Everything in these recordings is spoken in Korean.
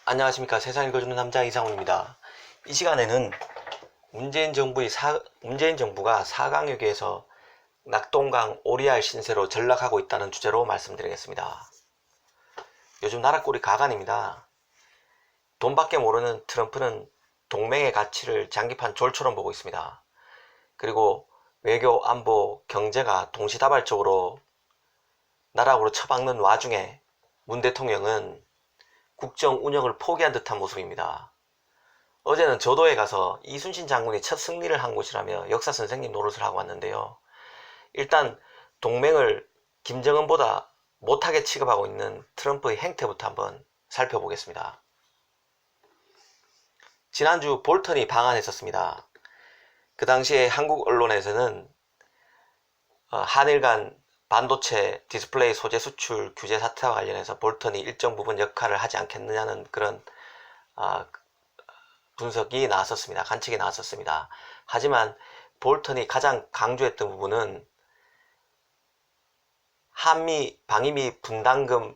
안녕하십니까. 세상 읽어주는 남자 이상훈입니다. 이 시간에는 문재인 정부가 4강역에서 낙동강 오리알 신세로 전락하고 있다는 주제로 말씀드리겠습니다. 요즘 나라 꼴이 가관입니다. 돈밖에 모르는 트럼프는 동맹의 가치를 장기판 졸처럼 보고 있습니다. 그리고 외교, 안보, 경제가 동시다발적으로 나락으로 처박는 와중에 문 대통령은 국정 운영을 포기한 듯한 모습입니다. 어제는 저도에 가서 이순신 장군이 첫 승리를 한 곳이라며 역사 선생님 노릇을 하고 왔는데요. 일단 동맹을 김정은보다 못하게 취급하고 있는 트럼프의 행태부터 한번 살펴보겠습니다. 지난주 볼턴이 방한했었습니다. 그 당시에 한국 언론에서는 한일 간 반도체 디스플레이 소재 수출 규제 사태와 관련해서 볼턴이 일정 부분 역할을 하지 않겠느냐는 그런 분석이 나왔었습니다. 관측이 나왔었습니다. 하지만 볼턴이 가장 강조했던 부분은 한미 방위비 분담금을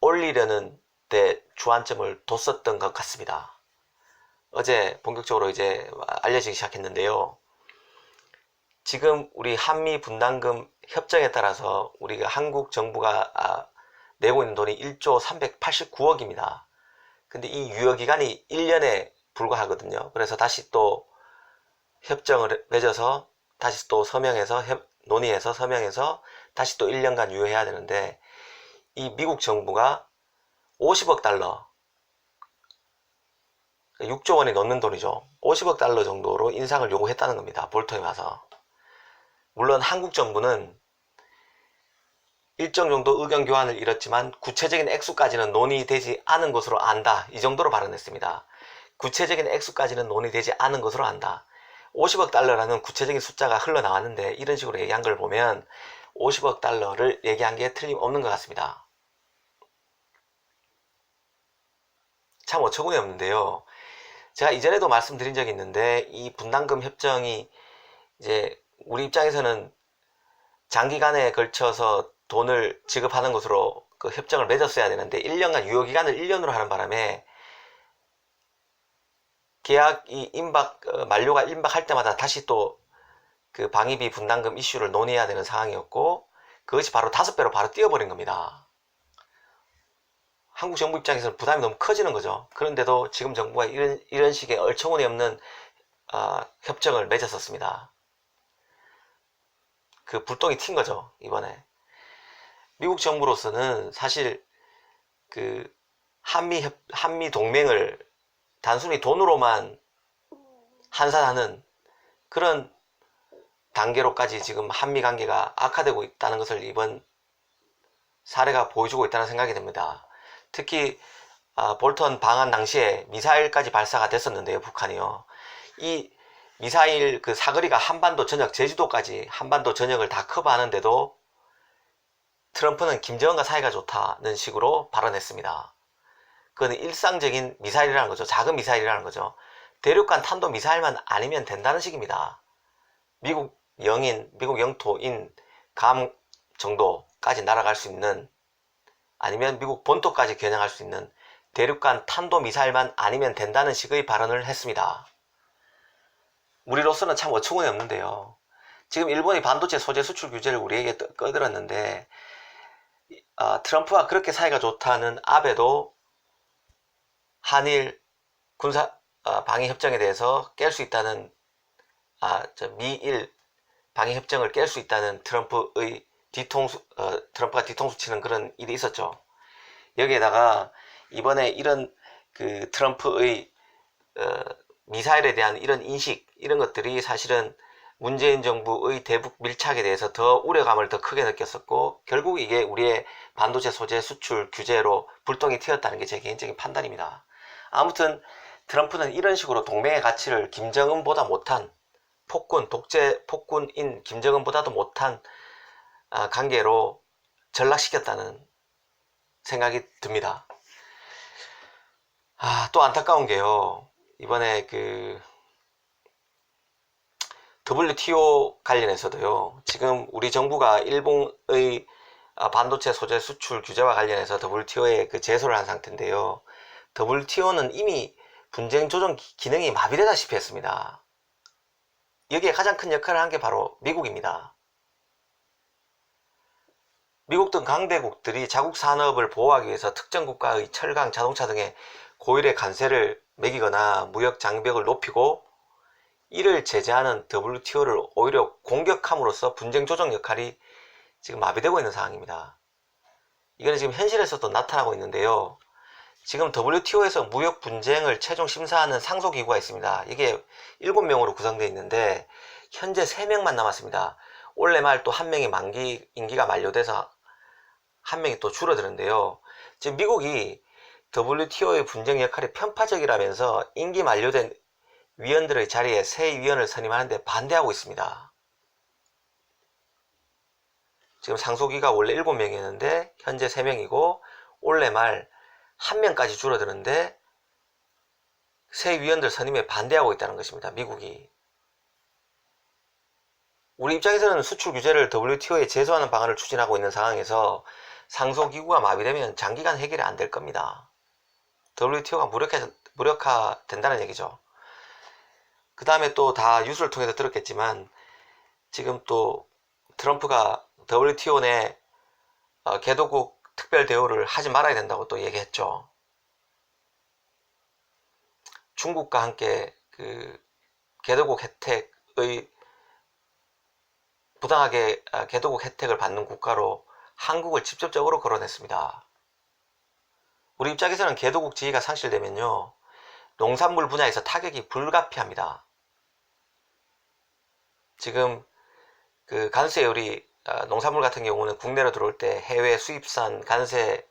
올리려는 데 주안점을 뒀었던 것 같습니다. 어제 본격적으로 이제 알려지기 시작했는데요. 지금 우리 한미 분담금 협정에 따라서 우리가 한국 정부가 내고 있는 돈이 1조 389억입니다. 근데 이 유효기간이 1년에 불과하거든요. 그래서 다시 또 협정을 맺어서 다시 또 서명해서 논의해서 서명해서 다시 또 1년간 유효해야 되는데 이 미국 정부가 50억 달러 6조 원이 넘는 돈이죠. 50억 달러 정도로 인상을 요구했다는 겁니다. 볼턴에 와서. 물론 한국 정부는 일정 정도 의견 교환을 이뤘지만 구체적인 액수까지는 논의되지 않은 것으로 안다. 이 정도로 발언했습니다. 구체적인 액수까지는 논의되지 않은 것으로 안다. 50억 달러라는 구체적인 숫자가 흘러나왔는데 이런 식으로 얘기한 걸 보면 50억 달러를 얘기한 게 틀림없는 것 같습니다. 참 어처구니 없는데요. 제가 이전에도 말씀드린 적이 있는데 이 분담금 협정이 이제 우리 입장에서는 장기간에 걸쳐서 돈을 지급하는 것으로 그 협정을 맺었어야 되는데 1년간 유효기간을 1년으로 하는 바람에 계약이 만료가 임박할 때마다 다시 또 그 방위비 분담금 이슈를 논의해야 되는 상황이었고 그것이 바로 5배로 바로 뛰어버린 겁니다. 한국 정부 입장에서는 부담이 너무 커지는 거죠. 그런데도 지금 정부가 이런 식의 얼처구니 없는 협정을 맺었었습니다. 그 불똥이 튄 거죠, 이번에. 미국 정부로서는 사실 그 한미 동맹을 단순히 돈으로만 환산하는 그런 단계로까지 지금 한미 관계가 악화되고 있다는 것을 이번 사례가 보여주고 있다는 생각이 듭니다. 특히 볼턴 방한 당시에 미사일까지 발사가 됐었는데요, 북한이요. 이 미사일 그 사거리가 한반도 전역, 제주도까지 한반도 전역을 다 커버하는데도 트럼프는 김정은과 사이가 좋다는 식으로 발언했습니다. 그건 일상적인 미사일이라는 거죠. 작은 미사일이라는 거죠. 대륙간 탄도 미사일만 아니면 된다는 식입니다. 미국 영토인 괌 정도까지 날아갈 수 있는, 아니면 미국 본토까지 겨냥할 수 있는 대륙간 탄도 미사일만 아니면 된다는 식의 발언을 했습니다. 우리로서는 참 어처구니 없는데요. 지금 일본이 반도체 소재 수출 규제를 우리에게 꺼들었는데 트럼프와 그렇게 사이가 좋다는 아베도 한일 군사 방위 협정에 대해서 깰 수 있다는 미일 방위 협정을 깰 수 있다는 트럼프가 뒤통수 치는 그런 일이 있었죠. 여기에다가 이번에 이런 그 트럼프의 미사일에 대한 이런 인식, 이런 것들이 사실은 문재인 정부의 대북 밀착에 대해서 더 우려감을 더 크게 느꼈었고, 결국 이게 우리의 반도체 소재 수출 규제로 불똥이 튀었다는 게 제 개인적인 판단입니다. 아무튼 트럼프는 이런 식으로 동맹의 가치를 김정은보다 못한 독재 폭군인 김정은보다도 못한 관계로 전락시켰다는 생각이 듭니다. 또 안타까운 게요. 이번에 그 WTO 관련해서도요. 지금 우리 정부가 일본의 반도체 소재 수출 규제와 관련해서 WTO에 그 제소를 한 상태인데요. WTO는 이미 분쟁 조정 기능이 마비되다시피 했습니다. 여기에 가장 큰 역할을 한 게 바로 미국입니다. 미국 등 강대국들이 자국 산업을 보호하기 위해서 특정 국가의 철강, 자동차 등의 고율의 관세를 매기거나 무역 장벽을 높이고 이를 제재하는 WTO를 오히려 공격함으로써 분쟁 조정 역할이 지금 마비되고 있는 상황입니다. 이거는 지금 현실에서도 나타나고 있는데요. 지금 WTO에서 무역 분쟁을 최종 심사하는 상소기구가 있습니다. 이게 7명으로 구성되어 있는데 현재 3명만 남았습니다. 올해 말 또 1명이 임기가 만료돼서 1명이 또 줄어드는데요. 지금 미국이 WTO의 분쟁 역할이 편파적이라면서 임기 만료된 위원들의 자리에 새 위원을 선임하는데 반대하고 있습니다. 지금 상소기가 원래 7명이었는데 현재 3명이고 올해 말 1명까지 줄어드는데 새 위원들 선임에 반대하고 있다는 것입니다. 미국이. 우리 입장에서는 수출 규제를 WTO에 제소하는 방안을 추진하고 있는 상황에서 상소기구가 마비되면 장기간 해결이 안 될 겁니다. WTO가 무력화된다는 얘기죠. 그 다음에 또 다 뉴스를 통해서 들었겠지만 지금 또 트럼프가 WTO 내 개도국 특별 대우를 하지 말아야 된다고 또 얘기했죠. 중국과 함께 그 개도국 혜택의 부당하게 개도국 혜택을 받는 국가로 한국을 직접적으로 거론했습니다. 우리 입장에서는 개도국 지위가 상실되면요, 농산물 분야에서 타격이 불가피합니다. 지금 그 관세율이 농산물 같은 경우는 국내로 들어올 때 해외 수입산 관세율이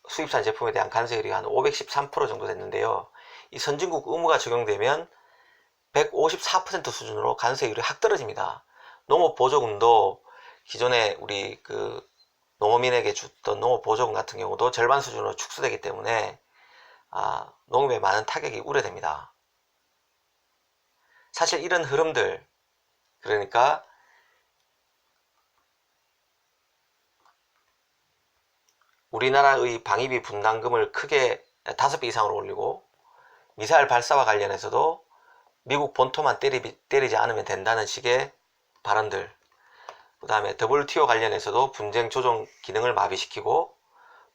수입산 제품에 대한 관세율이 한 513% 정도 됐는데요. 이 선진국 의무가 적용되면 154% 수준으로 관세율이 확 떨어집니다. 농업보조금도 기존에 우리 그 농어민에게 줬던 농업보조금 같은 경우도 절반 수준으로 축소되기 때문에 농업에 많은 타격이 우려됩니다. 사실 이런 흐름들, 그러니까 우리나라의 방위비 분담금을 크게 5배 이상으로 올리고 미사일 발사와 관련해서도 미국 본토만 때리지 않으면 된다는 식의 발언들, 그 다음에 WTO 관련해서도 분쟁 조정 기능을 마비시키고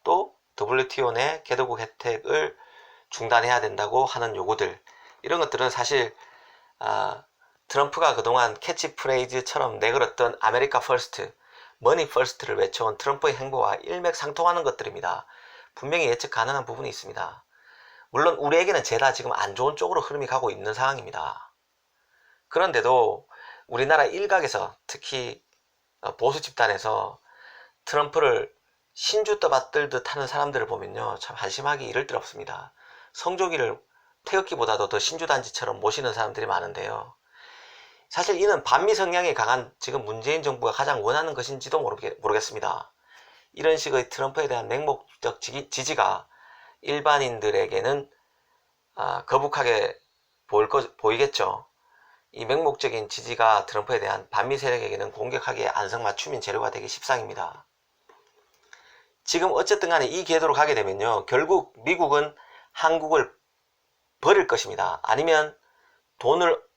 또 WTO 내 개도국 혜택을 중단해야 된다고 하는 요구들, 이런 것들은 사실 트럼프가 그동안 캐치프레이즈처럼 내걸었던 아메리카 퍼스트, 머니 퍼스트를 외쳐온 트럼프의 행보와 일맥상통하는 것들입니다. 분명히 예측 가능한 부분이 있습니다. 물론 우리에게는 죄다 지금 안 좋은 쪽으로 흐름이 가고 있는 상황입니다. 그런데도 우리나라 일각에서, 특히 보수 집단에서 트럼프를 신주 떠받들듯 하는 사람들을 보면요, 참 한심하기 이를 데 없습니다. 성조기를 태극기보다도 더 신주단지처럼 모시는 사람들이 많은데요. 사실 이는 반미 성향이 강한 지금 문재인 정부가 가장 원하는 것인지도 모르겠습니다. 이런 식의 트럼프에 대한 맹목적 지지가 일반인들에게는 거북하게 보이겠죠. 이 맹목적인 지지가 트럼프에 대한 반미 세력에게는 공격하기에 안성맞춤인 재료가 되기 십상입니다. 지금 어쨌든 간에 이 궤도로 가게 되면요, 결국 미국은 한국을 버릴 것입니다. 아니면 돈을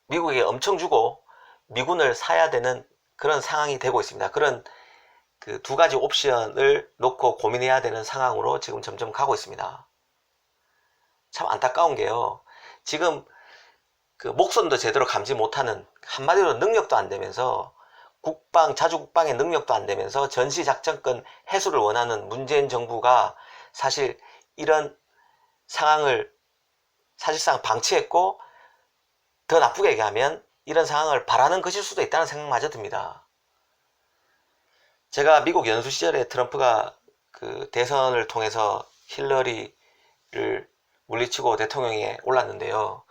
미국에게 엄청 주고 미군을 사야 되는 그런 상황이 되고 있습니다. 그런 그 두 가지 옵션을 놓고 고민해야 되는 상황으로 지금 점점 가고 있습니다. 참 안타까운 게요, 지금 그 목선도 제대로 감지 못하는, 한마디로 능력도 안 되면서 자주국방의 능력도 안 되면서 전시작전권 해소를 원하는 문재인 정부가 사실 이런 상황을 사실상 방치했고, 더 나쁘게 얘기하면 이런 상황을 바라는 것일 수도 있다는 생각마저 듭니다. 제가 미국 연수 시절에 트럼프가 그 대선을 통해서 힐러리를 물리치고 대통령에 올랐는데요.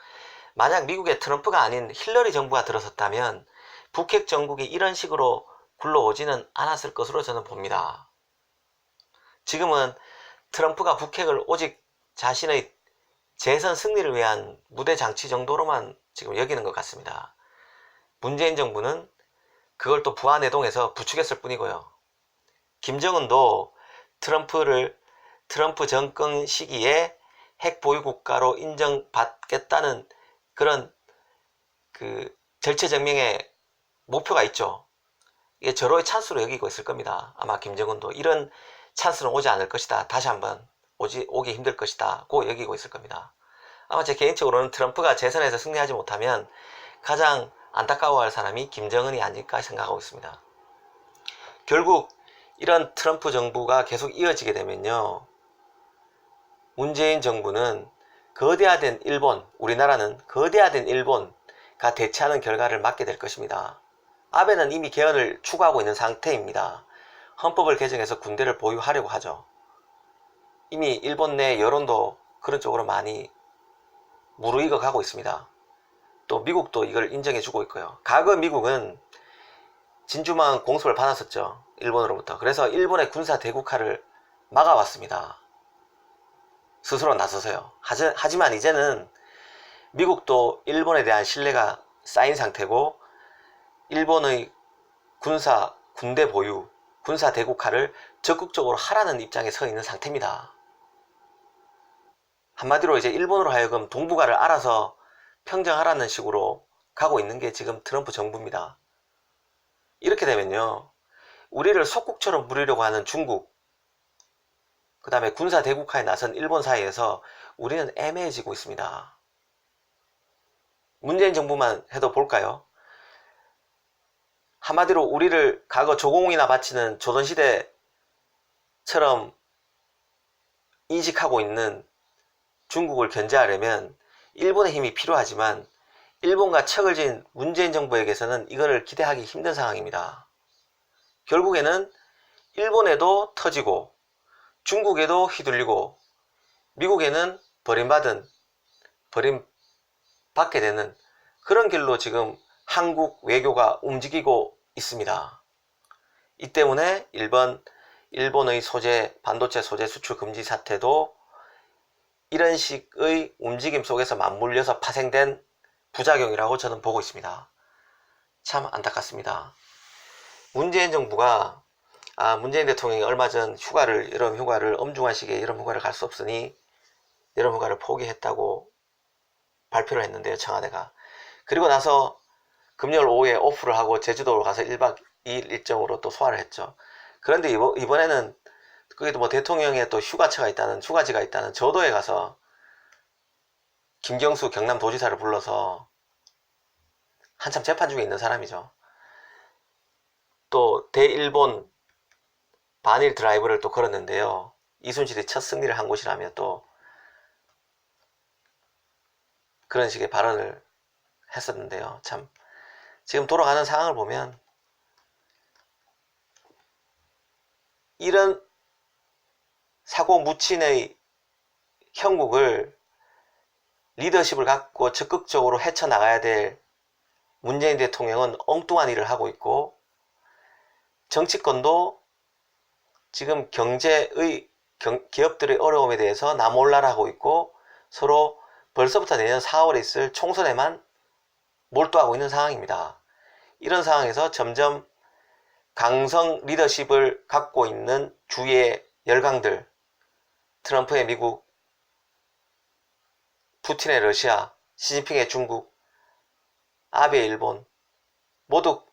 만약 미국에 트럼프가 아닌 힐러리 정부가 들어섰다면 북핵 정국이 이런 식으로 굴러오지는 않았을 것으로 저는 봅니다. 지금은 트럼프가 북핵을 오직 자신의 재선 승리를 위한 무대 장치 정도로만 지금 여기는 것 같습니다. 문재인 정부는 그걸 또 부안해동해서 부추겼을 뿐이고요. 김정은도 트럼프 정권 시기에 핵 보유 국가로 인정받겠다는 그런 그 절체절명의 목표가 있죠. 이게 절호의 찬스로 여기고 있을 겁니다. 아마 김정은도 이런 찬스는 오지 않을 것이다. 다시 한번 오기 힘들 것이다. 고 여기고 있을 겁니다. 아마 제 개인적으로는 트럼프가 재선에서 승리하지 못하면 가장 안타까워할 사람이 김정은이 아닐까 생각하고 있습니다. 결국 이런 트럼프 정부가 계속 이어지게 되면요, 문재인 정부는 거대화된 일본, 우리나라는 거대화된 일본가 대체하는 결과를 맞게 될 것입니다. 아베는 이미 개헌을 추구하고 있는 상태입니다. 헌법을 개정해서 군대를 보유하려고 하죠. 이미 일본 내 여론도 그런 쪽으로 많이 무르익어 가고 있습니다. 또 미국도 이걸 인정해주고 있고요. 과거 미국은 진주만 공습을 받았었죠. 일본으로부터. 그래서 일본의 군사 대국화를 막아왔습니다. 스스로 나서서요. 하지만 이제는 미국도 일본에 대한 신뢰가 쌓인 상태고 일본의 군대 보유, 군사 대국화를 적극적으로 하라는 입장에 서 있는 상태입니다. 한마디로 이제 일본으로 하여금 동북아를 알아서 평정하라는 식으로 가고 있는 게 지금 트럼프 정부입니다. 이렇게 되면요, 우리를 속국처럼 부리려고 하는 중국, 그 다음에 군사 대국화에 나선 일본 사이에서 우리는 애매해지고 있습니다. 문재인 정부만 해도 볼까요? 한마디로 우리를 과거 조공이나 바치는 조선시대처럼 인식하고 있는 중국을 견제하려면 일본의 힘이 필요하지만 일본과 척을 지은 문재인 정부에게서는 이거를 기대하기 힘든 상황입니다. 결국에는 일본에도 터지고 중국에도 휘둘리고 미국에는 버림받게 되는 그런 길로 지금 한국 외교가 움직이고 있습니다. 이 때문에 일본의 반도체 소재 수출 금지 사태도 이런 식의 움직임 속에서 맞물려서 파생된 부작용이라고 저는 보고 있습니다. 참 안타깝습니다. 문재인 정부가 문재인 대통령이 얼마 전 여름 휴가를 엄중한 시기에 여름 휴가를 갈 수 없으니 여름 휴가를 포기했다고 발표를 했는데요, 청와대가. 그리고 나서 금요일 오후에 오프를 하고 제주도로 가서 1박 2일 일정으로 또 소화를 했죠. 그런데 이번에는 거기도 뭐 대통령의 또 휴가지가 있다는 저도에 가서 김경수 경남도지사를 불러서 한참 재판 중에 있는 사람이죠. 또 대일본 반일 드라이브를 또 걸었는데요. 이순실이 첫 승리를 한 곳이라며 또 그런 식의 발언을 했었는데요. 참 지금 돌아가는 상황을 보면 이런 사고 묻힌의 형국을 리더십을 갖고 적극적으로 헤쳐나가야 될 문재인 대통령은 엉뚱한 일을 하고 있고, 정치권도 지금 기업들의 어려움에 대해서 나 몰라라 하고 있고, 서로 벌써부터 내년 4월에 있을 총선에만 몰두하고 있는 상황입니다. 이런 상황에서 점점 강성 리더십을 갖고 있는 주위의 열강들, 트럼프의 미국, 푸틴의 러시아, 시진핑의 중국, 아베의 일본, 모두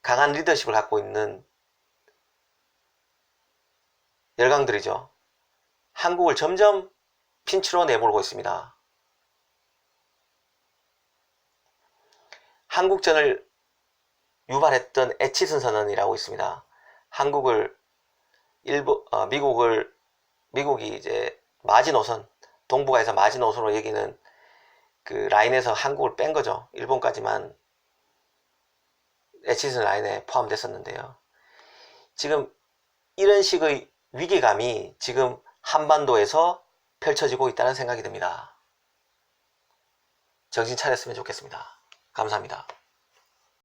강한 리더십을 갖고 있는 열강들이죠. 한국을 점점 핀치로 내몰고 있습니다. 한국전을 유발했던 에치슨 선언이라고 있습니다. 미국이 이제 마지노선, 동북아에서 마지노선으로 여기는 그 라인에서 한국을 뺀 거죠. 일본까지만 에치슨 라인에 포함됐었는데요. 지금 이런 식의 위기감이 지금 한반도에서 펼쳐지고 있다는 생각이 듭니다. 정신 차렸으면 좋겠습니다. 감사합니다.